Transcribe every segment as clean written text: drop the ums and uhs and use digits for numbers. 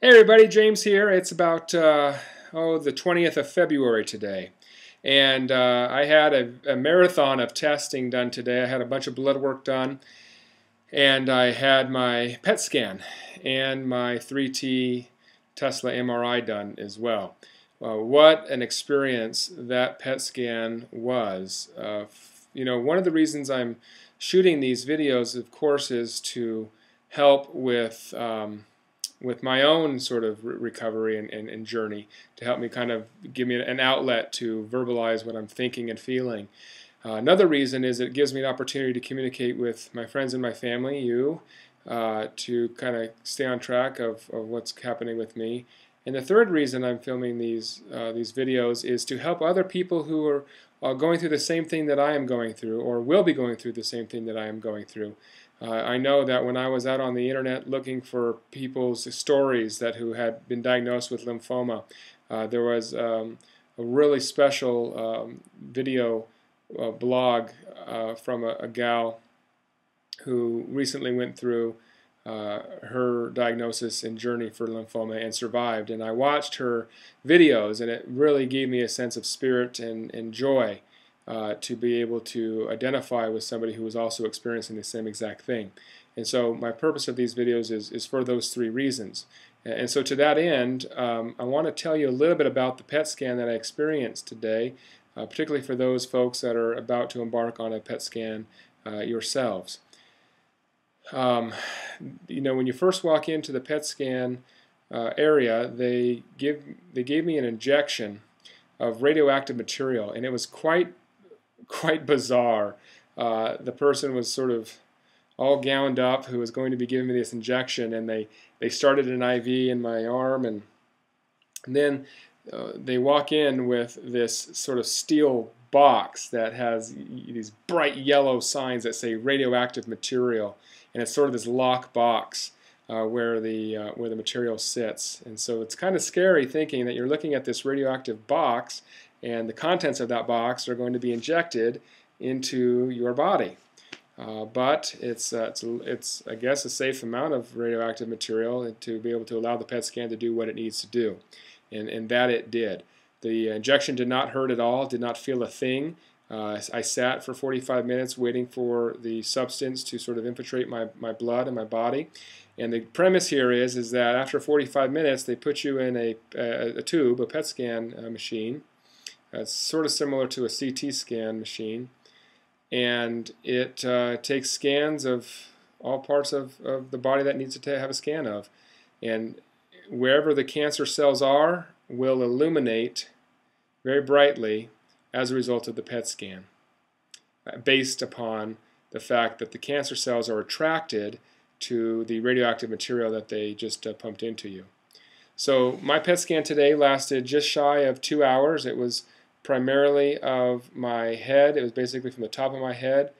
Hey everybody, James here. It's about the 20th of February today, and I had a marathon of testing done today. I had a bunch of blood work done, and I had my PET scan and my 3T Tesla MRI done as well. What an experience that PET scan was. One of the reasons I'm shooting these videos, of course, is to help with my own sort of recovery and journey, to help me kind of give me an outlet to verbalize what I'm thinking and feeling. Another reason is it gives me an opportunity to communicate with my friends and my family, you, to kind of stay on track of what's happening with me. And the third reason I'm filming these videos is to help other people who are going through the same thing that I am going through, or will be going through the same thing that I am going through. I know that when I was out on the internet looking for people's stories who had been diagnosed with lymphoma, there was a really special video blog from a gal who recently went through her diagnosis and journey for lymphoma and survived. And I watched her videos, and it really gave me a sense of spirit and joy to be able to identify with somebody who was also experiencing the same exact thing. And so my purpose of these videos is for those three reasons. And so to that end, I want to tell you a little bit about the PET scan that I experienced today, particularly for those folks that are about to embark on a PET scan yourselves. When you first walk into the PET scan area, they gave me an injection of radioactive material, and it was quite bizarre. The person was sort of all gowned up who was going to be giving me this injection, and they started an IV in my arm, and then they walk in with this sort of steel box that has these bright yellow signs that say radioactive material, and it's sort of this lock box where the material sits. And so it's kind of scary thinking that you're looking at this radioactive box, and the contents of that box are going to be injected into your body. But it's I guess a safe amount of radioactive material to be able to allow the PET scan to do what it needs to do, and that it did. The injection did not hurt at all, did not feel a thing. I sat for 45 minutes waiting for the substance to sort of infiltrate my blood and my body. And the premise here is that after 45 minutes they put you in a tube, a PET scan machine. It's sort of similar to a CT scan machine, and it takes scans of all parts of the body that needs to have a scan of, and wherever the cancer cells are will illuminate very brightly as a result of the PET scan, based upon the fact that the cancer cells are attracted to the radioactive material that they just pumped into you. So my PET scan today lasted just shy of 2 hours. It was primarily of my head. It was basically from the top of my head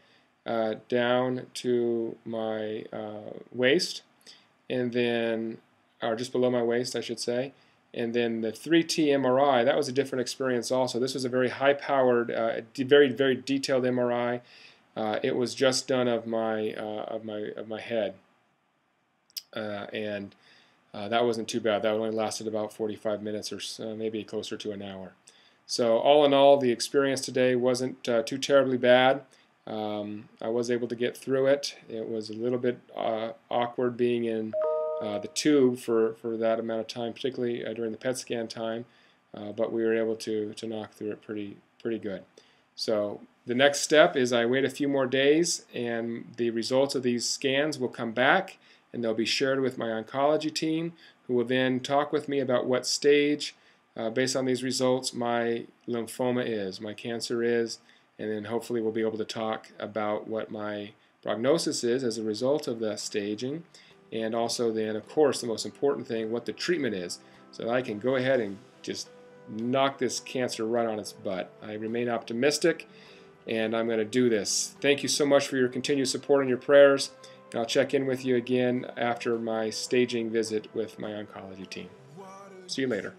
down to my waist, and then, or just below my waist, I should say. And then the 3T MRI, that was a different experience also. This was a very high-powered, very detailed MRI. It was just done of my head, and that wasn't too bad. That only lasted about 45 minutes or so, maybe closer to an hour. So all in all, the experience today wasn't too terribly bad. I was able to get through it. It was a little bit awkward being in the tube for that amount of time, particularly during the PET scan time, but we were able to knock through it pretty good. So the next step is I wait a few more days, and the results of these scans will come back, and they'll be shared with my oncology team, who will then talk with me about what stage, based on these results, my lymphoma is, my cancer is, and then hopefully we'll be able to talk about what my prognosis is as a result of that staging, and also then, of course, the most important thing, what the treatment is, so that I can go ahead and just knock this cancer right on its butt. I remain optimistic, and I'm going to do this. Thank you so much for your continued support and your prayers, and I'll check in with you again after my staging visit with my oncology team. See you later.